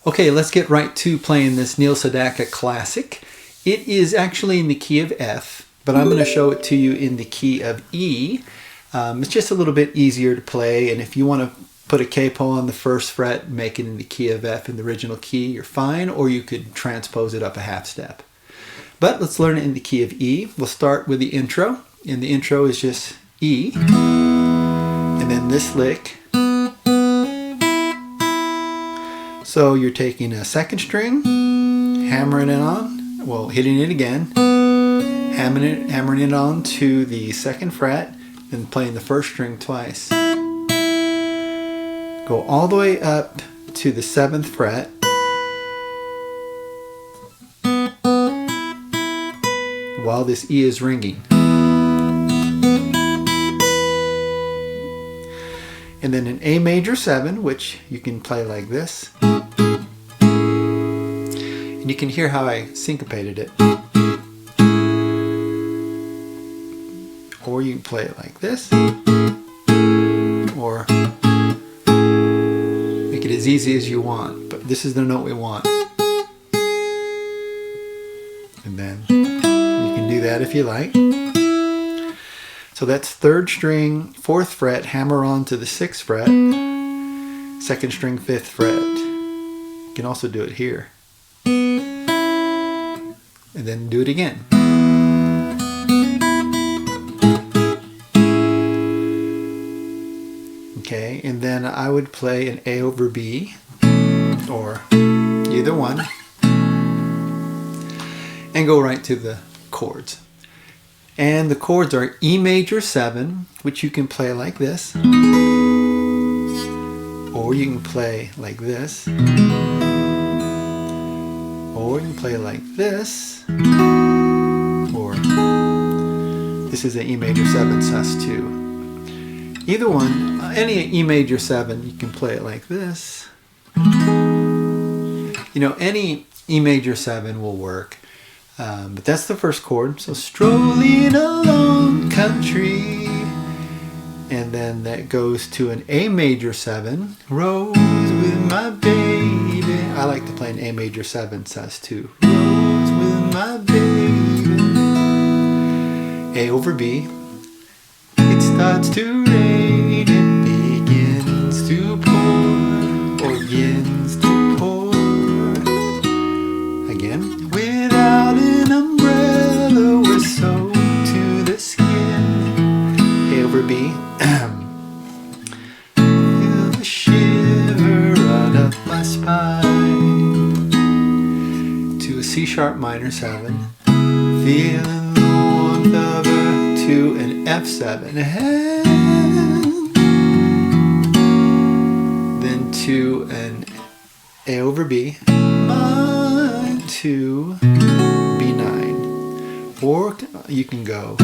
Okay, let's get right to playing this Neil Sedaka classic. It is actually in the key of F, but I'm going to show it to you in the key of E. It's just a little bit easier to play, and if you want to put a capo on the first fret, make it in the key of F in the original key, you're fine, or you could transpose it up a half step. But let's learn it in the key of E. We'll start with the intro, and the intro is just E, and then this lick. So you're taking a second string, hammering it on, well, hitting it again, hammering it on to the second fret, and playing the first string twice. Go all the way up to the 7th fret, while this E is ringing. And then an A major 7, which you can play like this. And you can hear how I syncopated it. Or you can play it like this. Or make it as easy as you want. But this is the note we want. And then you can do that if you like. So that's 3rd string, 4th fret, hammer on to the 6th fret, 2nd string, 5th fret. You can also do it here. And then do it again. Okay, and then I would play an A over B, or either one, and go right to the chords. And the chords are E major 7, which you can play like this, or you can play like this, or you can play like this, or this is an E major 7 sus2. Either one, any E major 7, you can play it like this. You know, any E major 7 will work. But that's the first chord. So strolling along country, and then that goes to an A major 7, rose with my baby. I like to play an A major 7 sus2, rose with my baby. A over B, it starts to rain, it begins to pour, or begins to pour. Again, without an umbrella, we're soaked to the skin. A over B. Feel the shiver run up my spine. To a C sharp minor 7. Feeling the warmth of her. To an F7. Then to an A over B. To B9, or you can go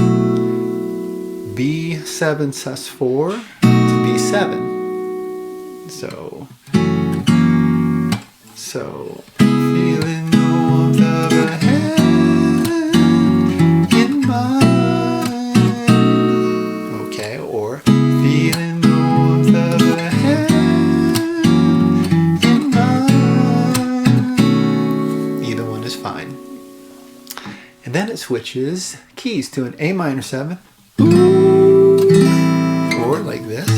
B7 sus4 to B7. So feeling the warmth of a hand in mine. Okay, or feeling the warmth of a hand in mine. Either one is fine. And then it switches keys to an A minor 7, or like this.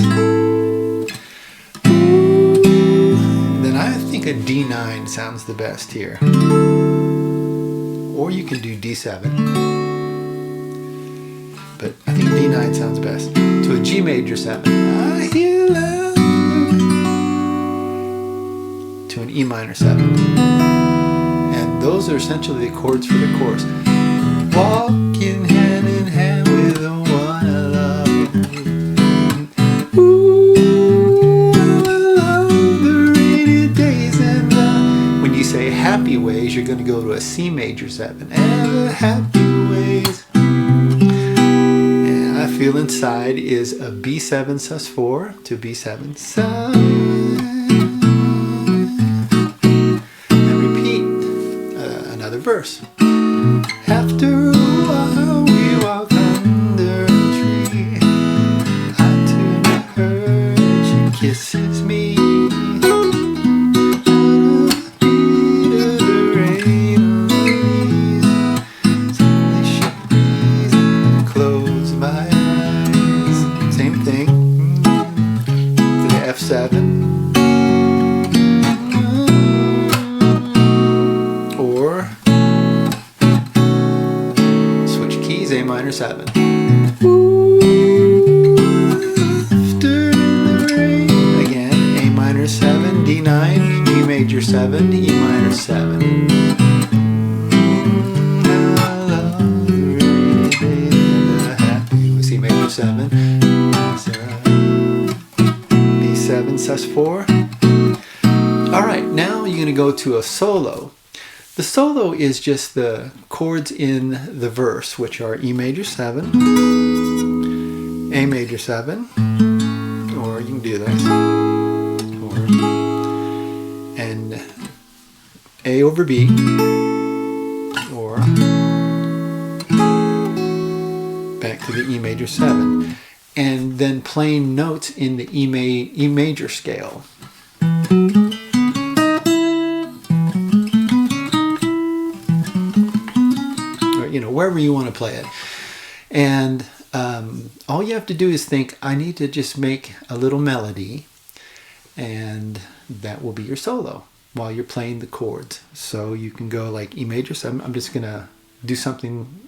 Then I think a D9 sounds the best here. Or you can do D7. But I think D9 sounds best. To a G major 7. I hear love. To an E minor 7. Those are essentially the chords for the chorus. Walking hand in hand with the one I love. Ooh, I love the rainy days and when you say happy ways, you're going to go to a C major 7. And the happy ways. And I feel inside is a B7 sus4 to B7 sus. Verse. After a while we walk under a tree. I turn to her, she kisses me. 7. Again, A minor 7, D9, G major 7, E minor 7. C major 7, B7, sus4. Alright, now you're going to go to a solo. The solo is just the chords in the verse, which are E major 7, A major 7, or you can do this, and A over B, or back to the E major 7, and then playing notes in the E major scale. You know, wherever you want to play it. And all you have to do is think, I need to just make a little melody, and that will be your solo while you're playing the chords. So you can go like E major 7. I'm just going to do something.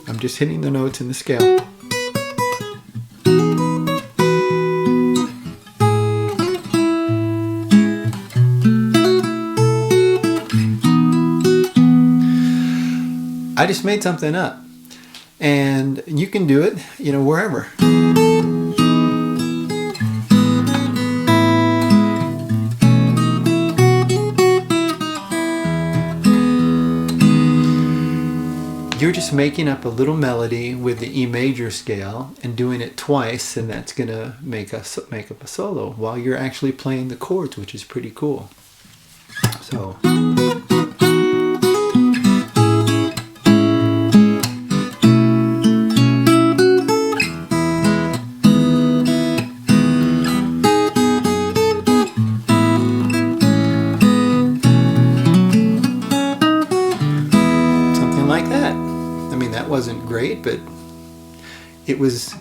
I'm just hitting the notes in the scale. I just made something up, and you can do it, you know, wherever. You're just making up a little melody with the E major scale and doing it twice, and that's going to make up a solo while you're actually playing the chords, which is pretty cool. So. Like that. I mean, that wasn't great, but it was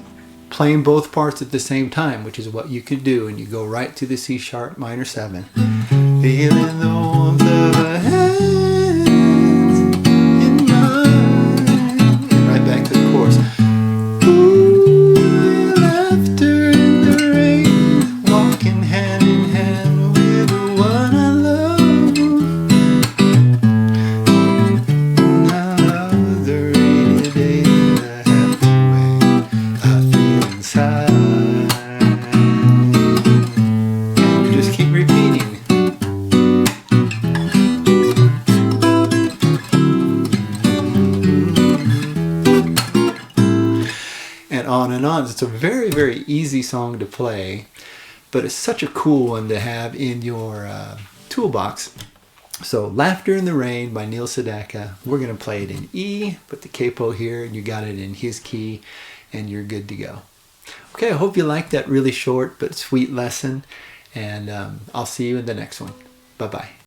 playing both parts at the same time, which is what you could do, and you go right to the C sharp minor 7. Feeling the warmth of a hand in mine, and right back to the chorus. Ooh, laughter in the rain, walking hand in hand with the one I love. On and on. It's a very, very easy song to play, but it's such a cool one to have in your toolbox. So, Laughter in the Rain by Neil Sedaka. We're going to play it in E, put the capo here, and you got it in his key, and you're good to go. Okay, I hope you liked that really short but sweet lesson, and I'll see you in the next one. Bye-bye.